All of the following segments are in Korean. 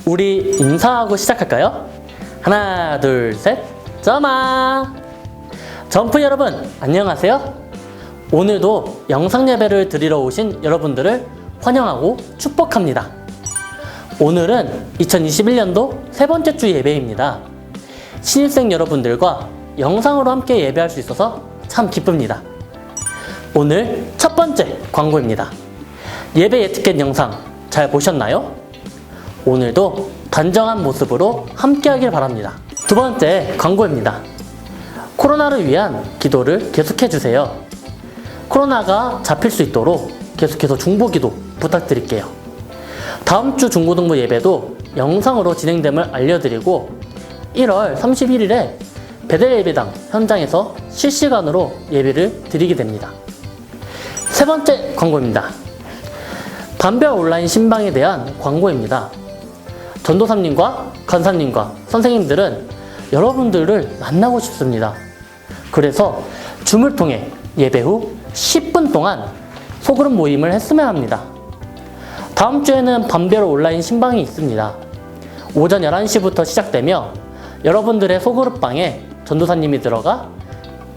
우리 인사하고 시작할까요? 하나, 둘, 셋, 점아! 점프 여러분, 안녕하세요. 오늘도 영상 예배를 드리러 오신 여러분들을 환영하고 축복합니다. 오늘은 2021년도 세 번째 주 예배입니다. 신입생 여러분들과 영상으로 함께 예배할 수 있어서 참 기쁩니다. 오늘 첫 번째 광고입니다. 예배 예티켓 영상 잘 보셨나요? 오늘도 단정한 모습으로 함께 하길 바랍니다. 두 번째 광고입니다. 코로나를 위한 기도를 계속해 주세요. 코로나가 잡힐 수 있도록 계속해서 중보기도 부탁드릴게요. 다음 주 중고등부 예배도 영상으로 진행됨을 알려드리고 1월 31일에 베델 예배당 현장에서 실시간으로 예배를 드리게 됩니다. 세 번째 광고입니다. 반별 온라인 신방에 대한 광고입니다. 전도사님과 간사님과 선생님들은 여러분들을 만나고 싶습니다. 그래서 줌을 통해 예배 후 10분 동안 소그룹 모임을 했으면 합니다. 다음 주에는 반별 온라인 신방이 있습니다. 오전 11시부터 시작되며 여러분들의 소그룹방에 전도사님이 들어가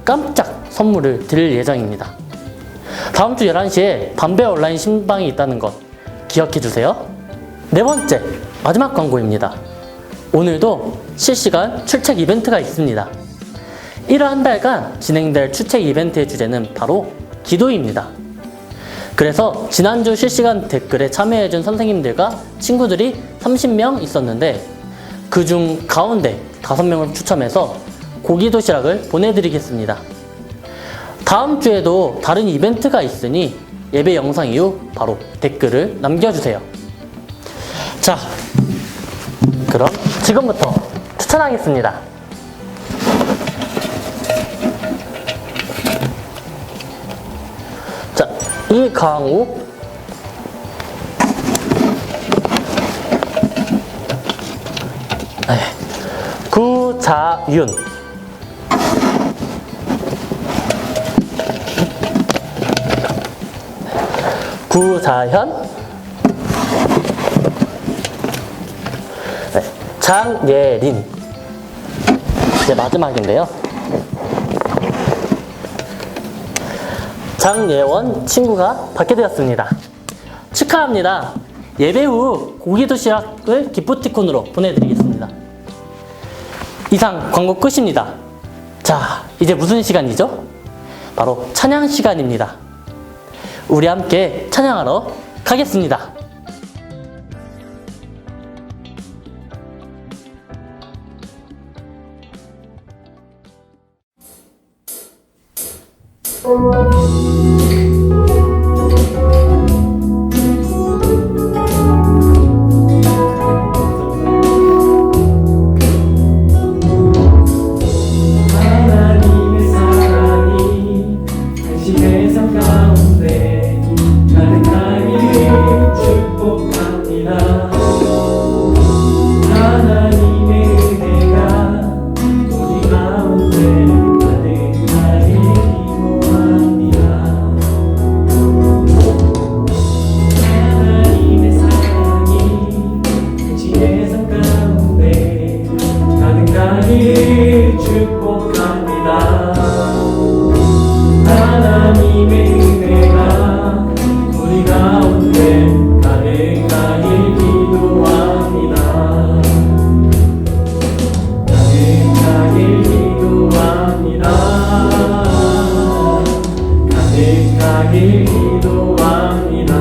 깜짝 선물을 드릴 예정입니다. 다음 주 11시에 반별 온라인 신방이 있다는 것 기억해 주세요. 네 번째, 마지막 광고입니다. 오늘도 실시간 출첵 이벤트가 있습니다. 1월 한 달간 진행될 출첵 이벤트의 주제는 바로 기도입니다. 그래서 지난주 실시간 댓글에 참여해준 선생님들과 친구들이 30명 있었는데 그중 가운데 5명을 추첨해서 고기 도시락을 보내드리겠습니다. 다음 주에도 다른 이벤트가 있으니 예배 영상 이후 바로 댓글을 남겨주세요. 자, 그럼 지금부터 추천하겠습니다. 자, 이강욱, 구자윤, 구자현, 장예린. 이제 마지막인데요. 장예원 친구가 받게 되었습니다. 축하합니다. 예배 후 고기 도시락을 기프티콘으로 보내드리겠습니다. 이상 광고 끝입니다. 자, 이제 무슨 시간이죠? 바로 찬양 시간입니다. 우리 함께 찬양하러 가겠습니다. 하나님의 사랑이 당신의 삶 가운데 가득하기를 축복합니다. 하나님의 은혜가 우리 가운데 가득하길 기도합니다. 하나님의 사랑이 당신의 삶 가운데 가득하길 축복합니다. 하나님의 은혜가 우리 가운데 가득하길 기도합니다. 가득하길 기도합니다. 가득하길 기도합니다.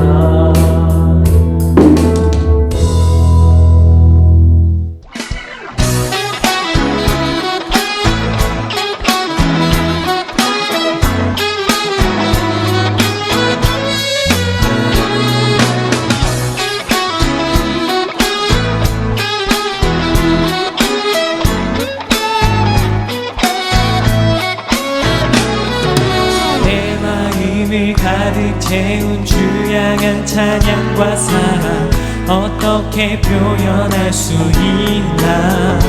내 마음을 가득 채운 주양한 찬양과 사랑 어떻게 표현할 수 있나.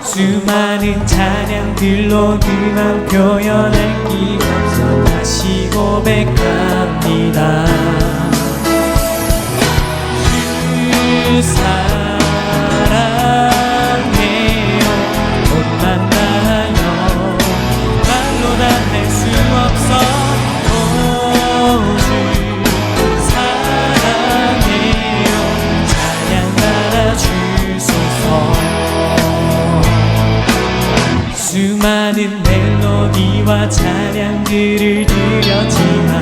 수많은 찬양들로 그만 표현할 길 없어 다시 고백합니다. 사랑해요 못 만나요 말로 다 할 수 없어 주 사랑해요 찬양 받아주소서 수많은 멜로디와 찬양들을 드렸지만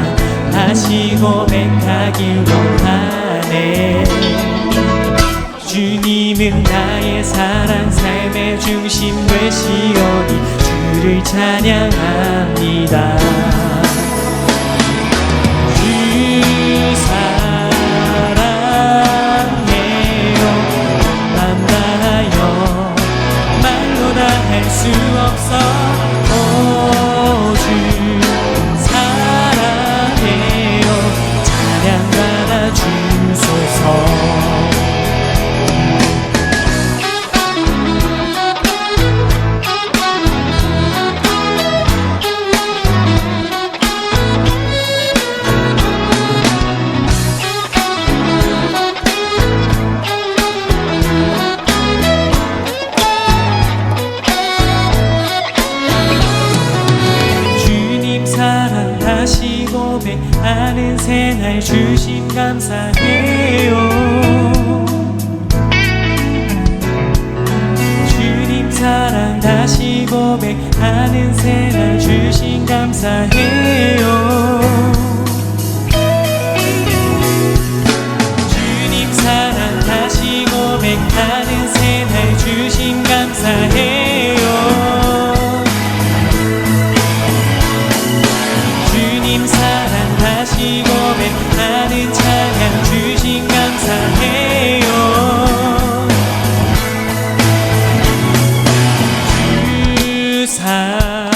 다시 고백하길 원하네 주님은 나의 사랑 삶의 중심 되시오니 주를 찬양합니다 주 사랑해요 만나요 말로 다 할 수 없어 주 사랑해요 찬양 받아주소서 다시 고백하는 새날 주심 감사해요 주님 사랑 다시 고백하는 새날 주심 감사해요 주님 사랑 다시 고백하는 새날 주심 감사해요 사랑 다시 고백하는 찬양 주신 감사해요 주 사랑해요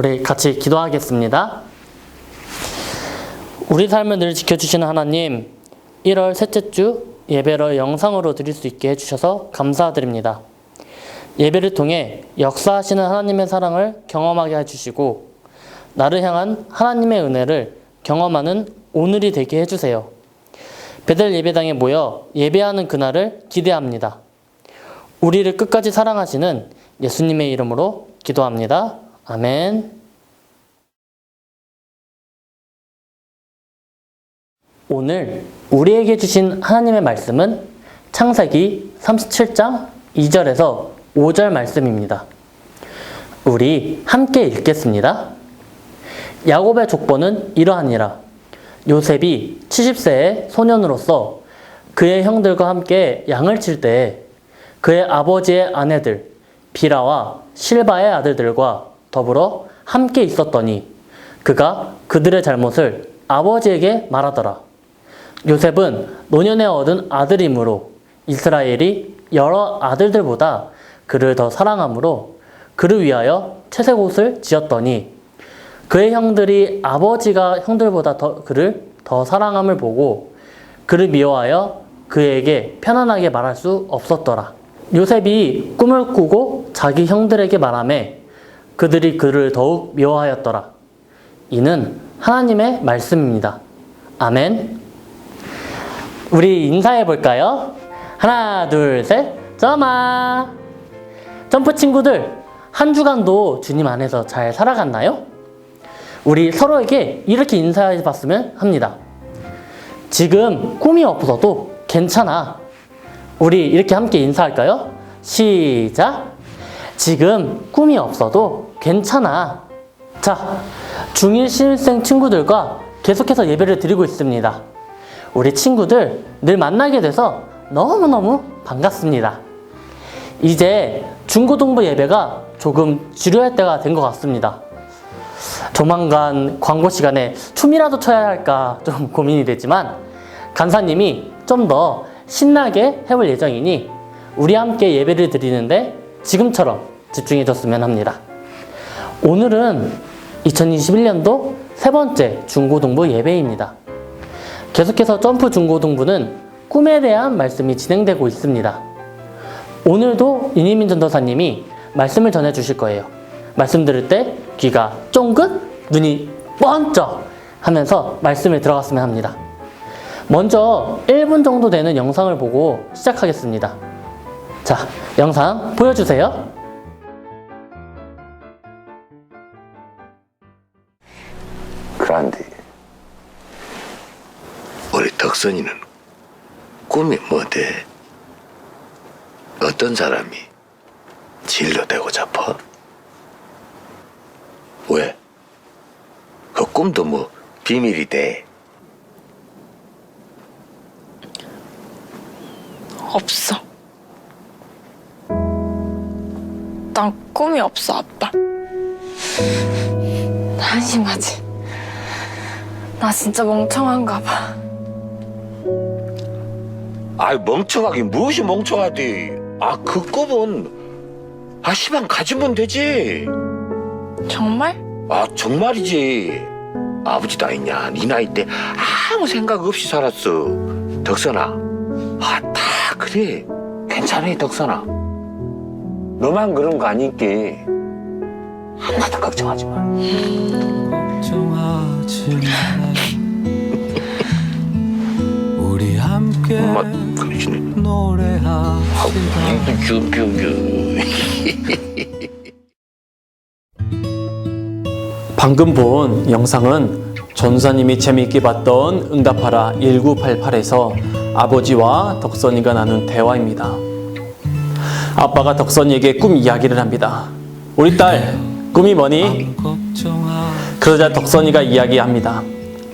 우리 같이 기도하겠습니다. 우리 삶을 늘 지켜주시는 하나님, 1월 셋째 주 예배를 영상으로 드릴 수 있게 해주셔서 감사드립니다. 예배를 통해 역사하시는 하나님의 사랑을 경험하게 해주시고 나를 향한 하나님의 은혜를 경험하는 오늘이 되게 해주세요. 베델 예배당에 모여 예배하는 그날을 기대합니다. 우리를 끝까지 사랑하시는 예수님의 이름으로 기도합니다. 아멘. 오늘 우리에게 주신 하나님의 말씀은 창세기 37장 2절에서 5절 말씀입니다. 우리 함께 읽겠습니다. 야곱의 족보는 이러하니라. 요셉이 70세의 소년으로서 그의 형들과 함께 양을 칠 때에 그의 아버지의 아내들 비라와 실바의 아들들과 더불어 함께 있었더니 그가 그들의 잘못을 아버지에게 말하더라. 요셉은 노년에 얻은 아들이므로 이스라엘이 여러 아들들보다 그를 더 사랑하므로 그를 위하여 채색 옷을 지었더니 그의 형들이 아버지가 형들보다 그를 더 사랑함을 보고 그를 미워하여 그에게 편안하게 말할 수 없었더라. 요셉이 꿈을 꾸고 자기 형들에게 말하매 그들이 그를 더욱 미워하였더라. 이는 하나님의 말씀입니다. 아멘. 우리 인사해 볼까요? 하나, 둘, 셋, 점아! 점프 친구들, 한 주간도 주님 안에서 잘 살아갔나요? 우리 서로에게 이렇게 인사해 봤으면 합니다. 지금 꿈이 없어도 괜찮아. 우리 이렇게 함께 인사할까요? 시작! 지금 꿈이 없어도 괜찮아. 자, 중1 신입생 친구들과 계속해서 예배를 드리고 있습니다. 우리 친구들 늘 만나게 돼서 너무너무 반갑습니다. 이제 중고등부 예배가 조금 지루할 때가 된 것 같습니다. 조만간 광고 시간에 춤이라도 춰야 할까 좀 고민이 되지만 간사님이 좀 더 신나게 해볼 예정이니 우리 함께 예배를 드리는데 지금처럼 집중해줬으면 합니다. 오늘은 2021년도 세 번째 중고등부 예배입니다. 계속해서 점프 중고등부는 꿈에 대한 말씀이 진행되고 있습니다. 오늘도 이니민 전도사님이 말씀을 전해주실 거예요. 말씀 들을 때 귀가 쫑긋, 눈이 번쩍 하면서 말씀에 들어갔으면 합니다. 먼저 1분 정도 되는 영상을 보고 시작하겠습니다. 자, 영상 보여주세요. 그런데 우리 덕선이는 꿈이 뭐대? 어떤 사람이 진로 되고 잡아? 왜? 그 꿈도 뭐 비밀이 돼? 없어. 난 꿈이 없어, 아빠. 한심하지. 나 진짜 멍청한가 봐. 아이 멍청하긴 무엇이 멍청하디? 아 그 꿈은 시방 가지면 되지. 정말? 아 정말이지. 아버지도 아니냐. 네 나이 때 아무 생각 없이 살았어. 덕선아. 다 그래. 괜찮아 덕선아. 너만 그런 거 아니께. 하나도 걱정하지 마. 걱정하지 마. 우리 함께 엄마 그러시네. 노래합시다. 방금 본 영상은 전사님이 재미있게 봤던 응답하라 1988에서 아버지와 덕선이가 나눈 대화입니다. 아빠가 덕선이에게 꿈 이야기를 합니다. 우리 딸, 꿈이 뭐니? 그러자 덕선이가 이야기합니다.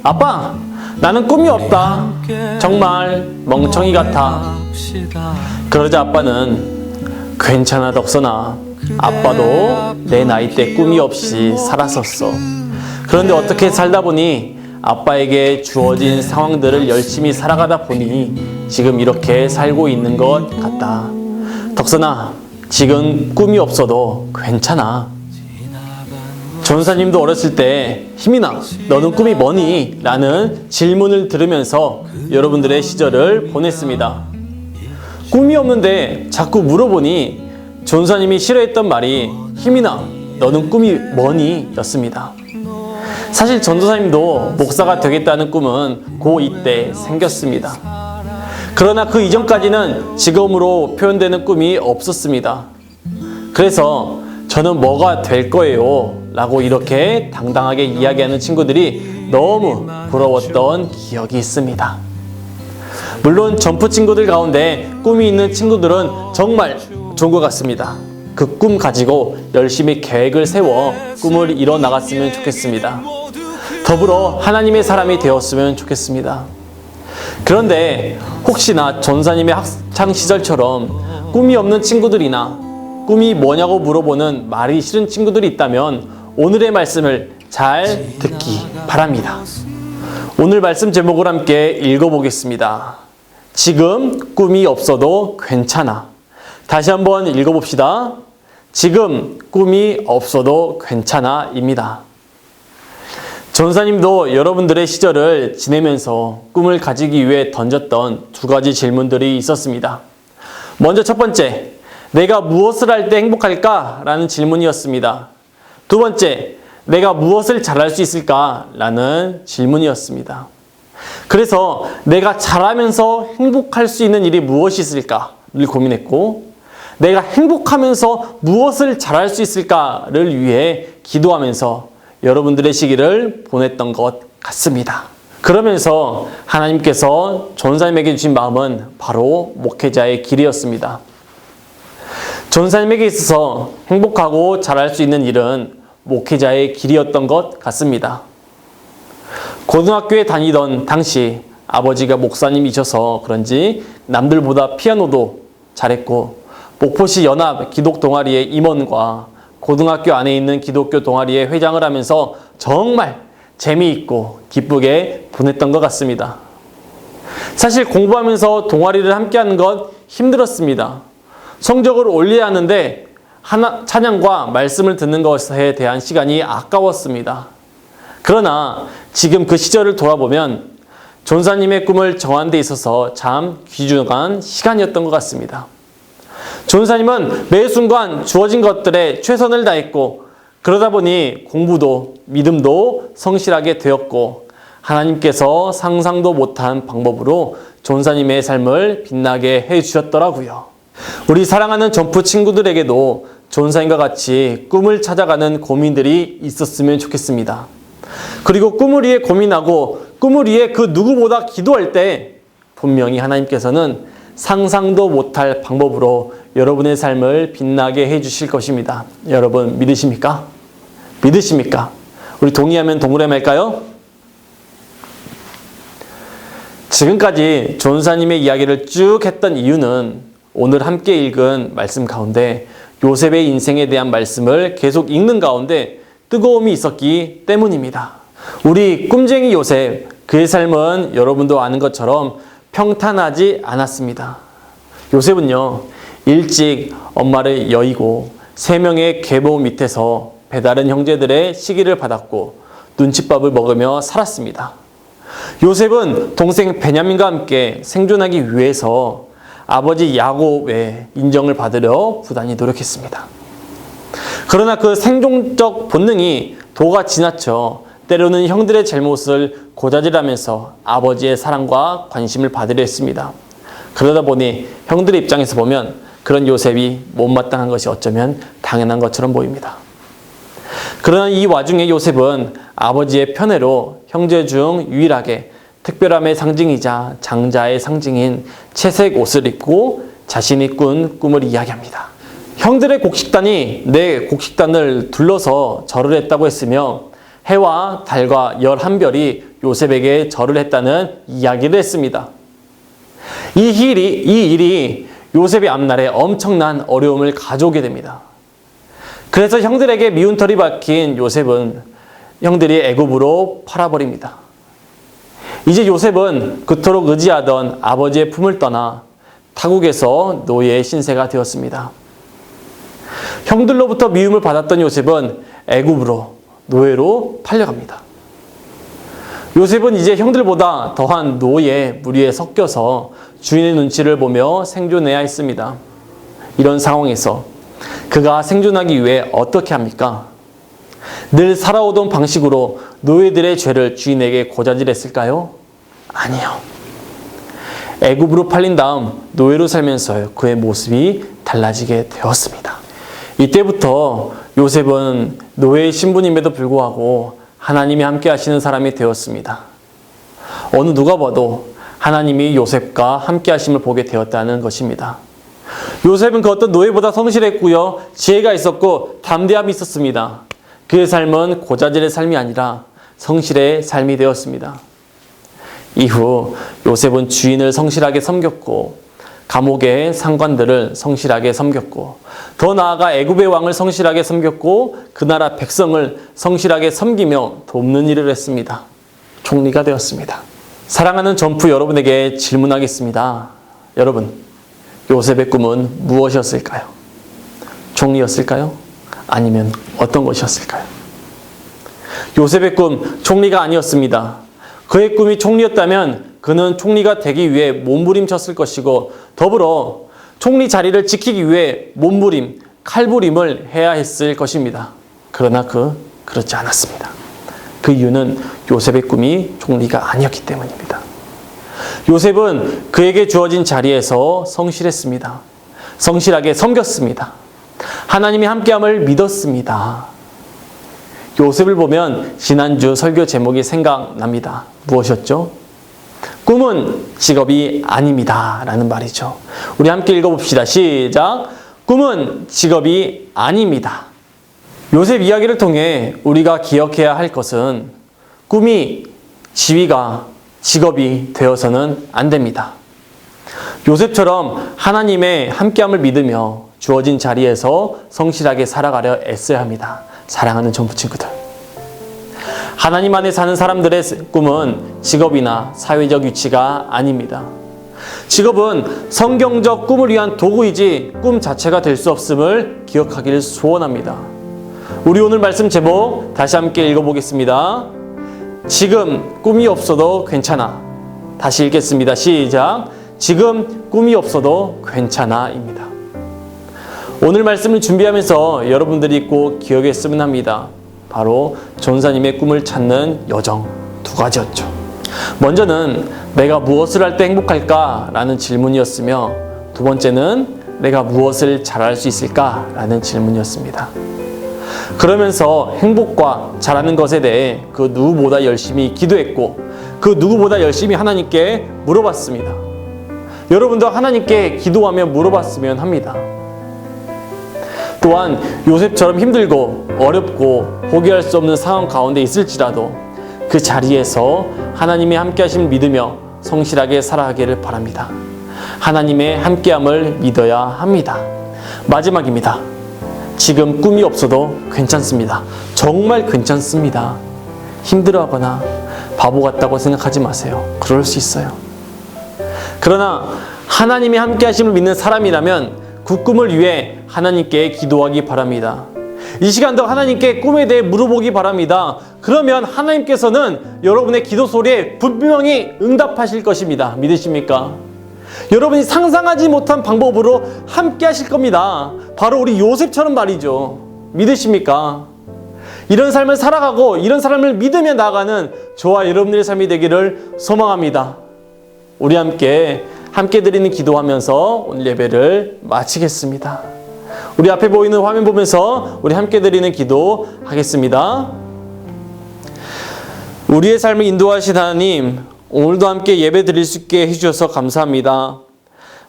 아빠, 나는 꿈이 없다. 정말 멍청이 같아. 그러자 아빠는 괜찮아 덕선아. 아빠도 내 나이 때 꿈이 없이 살았었어. 그런데 어떻게 살다 보니 아빠에게 주어진 상황들을 열심히 살아가다 보니 지금 이렇게 살고 있는 것 같다. 덕선아, 지금 꿈이 없어도 괜찮아. 전사님도 어렸을 때 희민아 너는 꿈이 뭐니? 라는 질문을 들으면서 여러분들의 시절을 보냈습니다. 꿈이 없는데 자꾸 물어보니 전사님이 싫어했던 말이 희민아 너는 꿈이 뭐니? 였습니다. 사실 전도사님도 목사가 되겠다는 꿈은 고2 때 생겼습니다. 그러나 그 이전까지는 직업으로 표현되는 꿈이 없었습니다. 그래서 저는 뭐가 될 거예요 라고 이렇게 당당하게 이야기하는 친구들이 너무 부러웠던 기억이 있습니다. 물론 점프 친구들 가운데 꿈이 있는 친구들은 정말 좋은 것 같습니다. 그 꿈 가지고 열심히 계획을 세워 꿈을 이뤄 나갔으면 좋겠습니다. 더불어 하나님의 사람이 되었으면 좋겠습니다. 그런데 혹시나 전사님의 학창 시절처럼 꿈이 없는 친구들이나 꿈이 뭐냐고 물어보는 말이 싫은 친구들이 있다면 오늘의 말씀을 잘 듣기 바랍니다. 오늘 말씀 제목을 함께 읽어보겠습니다. 지금 꿈이 없어도 괜찮아. 다시 한번 읽어봅시다. 지금 꿈이 없어도 괜찮아 입니다. 전사님도 여러분들의 시절을 지내면서 꿈을 가지기 위해 던졌던 두 가지 질문들이 있었습니다. 먼저 첫 번째, 내가 무엇을 할 때 행복할까? 라는 질문이었습니다. 두 번째, 내가 무엇을 잘할 수 있을까? 라는 질문이었습니다. 그래서 내가 잘하면서 행복할 수 있는 일이 무엇이 있을까를 고민했고, 내가 행복하면서 무엇을 잘할 수 있을까를 위해 기도하면서 여러분들의 시기를 보냈던 것 같습니다. 그러면서 하나님께서 전사님에게 주신 마음은 바로 목회자의 길이었습니다. 전사님에게 있어서 행복하고 잘할 수 있는 일은 목회자의 길이었던 것 같습니다. 고등학교에 다니던 당시 아버지가 목사님이셔서 그런지 남들보다 피아노도 잘했고 목포시 연합 기독 동아리의 임원과 고등학교 안에 있는 기독교 동아리의 회장을 하면서 정말 재미있고 기쁘게 보냈던 것 같습니다. 사실 공부하면서 동아리를 함께하는 건 힘들었습니다. 성적을 올려야 하는데 찬양과 말씀을 듣는 것에 대한 시간이 아까웠습니다. 그러나 지금 그 시절을 돌아보면 전사님의 꿈을 정하는 데 있어서 참 귀중한 시간이었던 것 같습니다. 전사님은 매 순간 주어진 것들에 최선을 다했고 그러다 보니 공부도 믿음도 성실하게 되었고 하나님께서 상상도 못한 방법으로 전사님의 삶을 빛나게 해주셨더라고요. 우리 사랑하는 점프 친구들에게도 전사님과 같이 꿈을 찾아가는 고민들이 있었으면 좋겠습니다. 그리고 꿈을 위해 고민하고 꿈을 위해 그 누구보다 기도할 때 분명히 하나님께서는 상상도 못할 방법으로 여러분의 삶을 빛나게 해주실 것입니다. 여러분 믿으십니까? 믿으십니까? 우리 동의하면 동그라미 할까요? 지금까지 전사님의 이야기를 쭉 했던 이유는 오늘 함께 읽은 말씀 가운데 요셉의 인생에 대한 말씀을 계속 읽는 가운데 뜨거움이 있었기 때문입니다. 우리 꿈쟁이 요셉, 그의 삶은 여러분도 아는 것처럼 평탄하지 않았습니다. 요셉은요, 일찍 엄마를 여의고 3명의 계보 밑에서 배다른 형제들의 시기를 받았고 눈칫밥을 먹으며 살았습니다. 요셉은 동생 베냐민과 함께 생존하기 위해서 아버지 야곱의 인정을 받으려 부단히 노력했습니다. 그러나 그 생존적 본능이 도가 지나쳐 때로는 형들의 잘못을 고자질하면서 아버지의 사랑과 관심을 받으려 했습니다. 그러다 보니 형들의 입장에서 보면 그런 요셉이 못마땅한 것이 어쩌면 당연한 것처럼 보입니다. 그러나 이 와중에 요셉은 아버지의 편애로 형제 중 유일하게 특별함의 상징이자 장자의 상징인 채색 옷을 입고 자신이 꾼 꿈을 이야기합니다. 형들의 곡식단이 내 곡식단을 둘러서 절을 했다고 했으며 해와 달과 11별이 요셉에게 절을 했다는 이야기를 했습니다. 이 일이 요셉의 앞날에 엄청난 어려움을 가져오게 됩니다. 그래서 형들에게 미운 털이 박힌 요셉은 형들이 애굽으로 팔아버립니다. 이제 요셉은 그토록 의지하던 아버지의 품을 떠나 타국에서 노예의 신세가 되었습니다. 형들로부터 미움을 받았던 요셉은 애굽으로 노예로 팔려갑니다. 요셉은 이제 형들보다 더한 노예 무리에 섞여서 주인의 눈치를 보며 생존해야 했습니다. 이런 상황에서 그가 생존하기 위해 어떻게 합니까? 늘 살아오던 방식으로 노예들의 죄를 주인에게 고자질했을까요? 아니요. 애굽으로 팔린 다음 노예로 살면서 그의 모습이 달라지게 되었습니다. 이때부터 요셉은 노예의 신분임에도 불구하고 하나님이 함께 하시는 사람이 되었습니다. 어느 누가 봐도 하나님이 요셉과 함께 하심을 보게 되었다는 것입니다. 요셉은 그 어떤 노예보다 성실했고요. 지혜가 있었고 담대함이 있었습니다. 그의 삶은 고자질의 삶이 아니라 성실의 삶이 되었습니다. 이후 요셉은 주인을 성실하게 섬겼고 감옥의 상관들을 성실하게 섬겼고 더 나아가 애굽의 왕을 성실하게 섬겼고 그 나라 백성을 성실하게 섬기며 돕는 일을 했습니다. 총리가 되었습니다. 사랑하는 전프 여러분에게 질문하겠습니다. 여러분, 요셉의 꿈은 무엇이었을까요? 총리였을까요? 아니면 어떤 것이었을까요? 요셉의 꿈, 총리가 아니었습니다. 그의 꿈이 총리였다면 그는 총리가 되기 위해 몸부림쳤을 것이고 더불어 총리 자리를 지키기 위해 몸부림, 칼부림을 해야 했을 것입니다. 그러나 그렇지 않았습니다. 그 이유는 요셉의 꿈이 총리가 아니었기 때문입니다. 요셉은 그에게 주어진 자리에서 성실했습니다. 성실하게 섬겼습니다. 하나님이 함께함을 믿었습니다. 요셉을 보면 지난주 설교 제목이 생각납니다. 무엇이었죠? 꿈은 직업이 아닙니다. 라는 말이죠. 우리 함께 읽어봅시다. 시작! 꿈은 직업이 아닙니다. 요셉 이야기를 통해 우리가 기억해야 할 것은 꿈이 지위가 직업이 되어서는 안 됩니다. 요셉처럼 하나님의 함께함을 믿으며 주어진 자리에서 성실하게 살아가려 애써야 합니다. 사랑하는 전부 친구들. 하나님 안에 사는 사람들의 꿈은 직업이나 사회적 위치가 아닙니다. 직업은 성경적 꿈을 위한 도구이지 꿈 자체가 될 수 없음을 기억하기를 소원합니다. 우리 오늘 말씀 제목 다시 함께 읽어보겠습니다. 지금 꿈이 없어도 괜찮아. 다시 읽겠습니다. 시작. 지금 꿈이 없어도 괜찮아입니다. 오늘 말씀을 준비하면서 여러분들이 꼭 기억했으면 합니다. 바로 전사님의 꿈을 찾는 여정 두 가지였죠. 먼저는 내가 무엇을 할 때 행복할까? 라는 질문이었으며 두 번째는 내가 무엇을 잘할 수 있을까? 라는 질문이었습니다. 그러면서 행복과 잘하는 것에 대해 그 누구보다 열심히 기도했고 그 누구보다 열심히 하나님께 물어봤습니다. 여러분도 하나님께 기도하며 물어봤으면 합니다. 또한 요셉처럼 힘들고 어렵고 포기할 수 없는 상황 가운데 있을지라도 그 자리에서 하나님의 함께하심을 믿으며 성실하게 살아가기를 바랍니다. 하나님의 함께함을 믿어야 합니다. 마지막입니다. 지금 꿈이 없어도 괜찮습니다. 정말 괜찮습니다. 힘들어하거나 바보 같다고 생각하지 마세요. 그럴 수 있어요. 그러나 하나님이 함께하심을 믿는 사람이라면 그 꿈을 위해 하나님께 기도하기 바랍니다. 이 시간도 하나님께 꿈에 대해 물어보기 바랍니다. 그러면 하나님께서는 여러분의 기도 소리에 분명히 응답하실 것입니다. 믿으십니까? 여러분이 상상하지 못한 방법으로 함께 하실 겁니다. 바로 우리 요셉처럼 말이죠. 믿으십니까? 이런 삶을 살아가고 이런 사람을 믿으며 나아가는 저와 여러분들의 삶이 되기를 소망합니다. 우리 함께 드리는 기도하면서 오늘 예배를 마치겠습니다. 우리 앞에 보이는 화면 보면서 우리 함께 드리는 기도 하겠습니다. 우리의 삶을 인도하신 하나님, 오늘도 함께 예배 드릴 수 있게 해주셔서 감사합니다.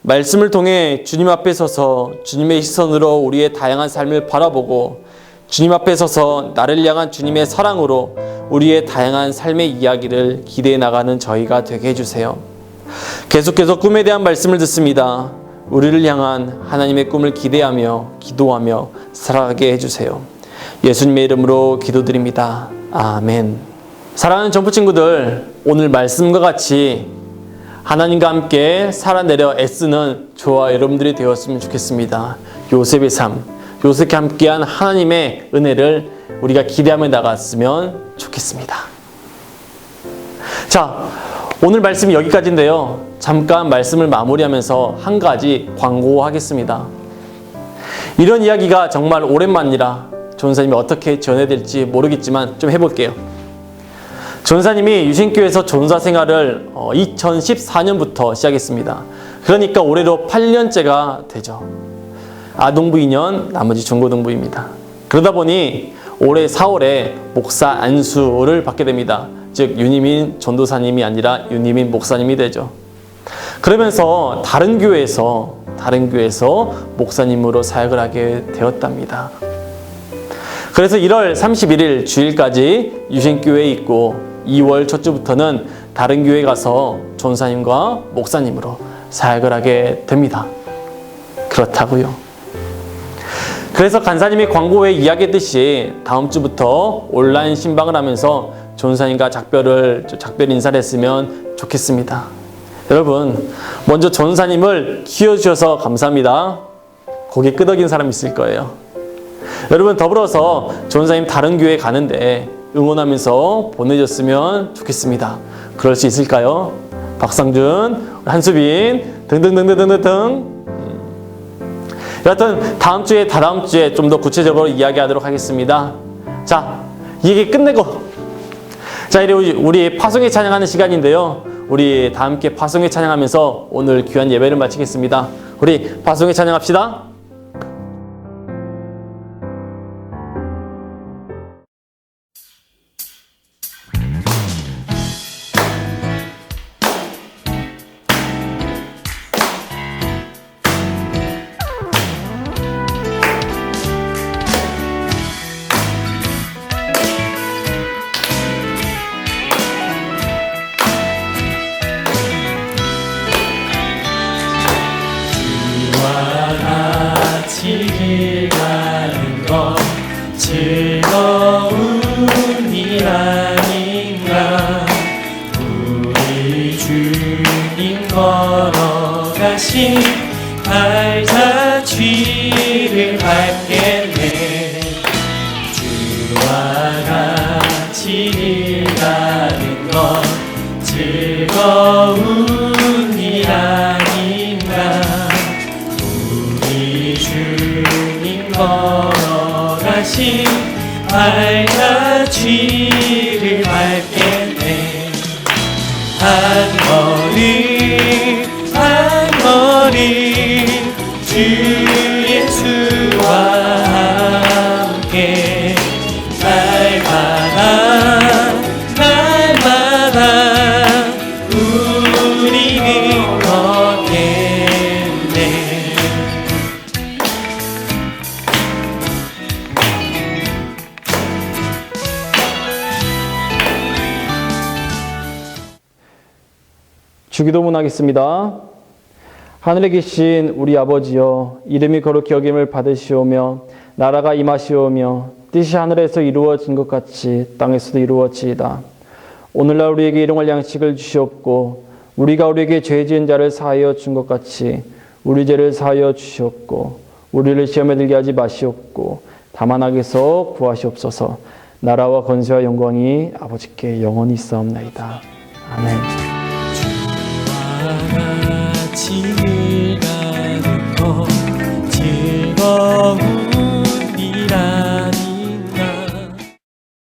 말씀을 통해 주님 앞에 서서 주님의 시선으로 우리의 다양한 삶을 바라보고 주님 앞에 서서 나를 향한 주님의 사랑으로 우리의 다양한 삶의 이야기를 기대해 나가는 저희가 되게 해주세요. 계속해서 꿈에 대한 말씀을 듣습니다. 우리를 향한 하나님의 꿈을 기대하며 기도하며 살아가게 해주세요. 예수님의 이름으로 기도드립니다. 아멘. 사랑하는 전부 친구들, 오늘 말씀과 같이 하나님과 함께 살아내려 애쓰는 저와 여러분들이 되었으면 좋겠습니다. 요셉의 삶, 요셉과 함께한 하나님의 은혜를 우리가 기대하며 나갔으면 좋겠습니다. 자, 오늘 말씀이 여기까지인데요. 잠깐 말씀을 마무리하면서 한 가지 광고하겠습니다. 이런 이야기가 정말 오랜만이라 전사님이 어떻게 전해야 될지 모르겠지만 좀 해볼게요. 전사님이 유신교회에서 전사 생활을 2014년부터 시작했습니다. 그러니까 올해로 8년째가 되죠. 아동부 2년, 나머지 중고등부입니다. 그러다 보니 올해 4월에 목사 안수를 받게 됩니다. 즉 윤희민 전도사님이 아니라 윤희민 목사님이 되죠. 그러면서 다른 교회에서 목사님으로 사역을 하게 되었답니다. 그래서 1월 31일 주일까지 유신교회에 있고 2월 첫 주부터는 다른 교회에 가서 전사님과 목사님으로 사역을 하게 됩니다. 그렇다고요. 그래서 간사님이 광고에 이야기했듯이 다음 주부터 온라인 신방을 하면서 전사님과 작별 인사를 했으면 좋겠습니다. 여러분, 먼저 전사님을 키워주셔서 감사합니다. 고개 끄덕인 사람 있을 거예요. 여러분, 더불어서 전사님 다른 교회 가는데 응원하면서 보내줬으면 좋겠습니다. 그럴 수 있을까요? 박상준, 한수빈 등등등등등등. 여하튼 다음 주에 다다음 주에 좀 더 구체적으로 이야기하도록 하겠습니다. 자, 이 얘기 끝내고 자, 이제 우리 파송회 찬양하는 시간인데요. 우리 다 함께 파송회 찬양하면서 오늘 귀한 예배를 마치겠습니다. 우리 파송회 찬양합시다. 길 가는 것 즐거운 일 아닌가. 우리 주님 걸어가신 발자취를 밟겠네. 주와 같이 길 가는 것 즐거운 일 아닌가. 주님 걸어가신 발자취를 밟겠네. 한 걸음 주 예수와 함께 날마다 우리는 걷겠네. 주기도문 하겠습니다. 하늘에 계신 우리 아버지여, 이름이 거룩히 여김을 받으시오며 나라가 임하시오며 뜻이 하늘에서 이루어진 것 같이 땅에서도 이루어지이다. 오늘날 우리에게 일용할 양식을 주시옵고 우리가 우리에게 죄 지은 자를 사하여 준 것 같이 우리 죄를 사하여 주시옵고 우리를 시험에 들게 하지 마시옵고 다만 악에서 구하시옵소서. 나라와 권세와 영광이 아버지께 영원히 있사옵나이다. 아멘. 같이 가는 것 즐거운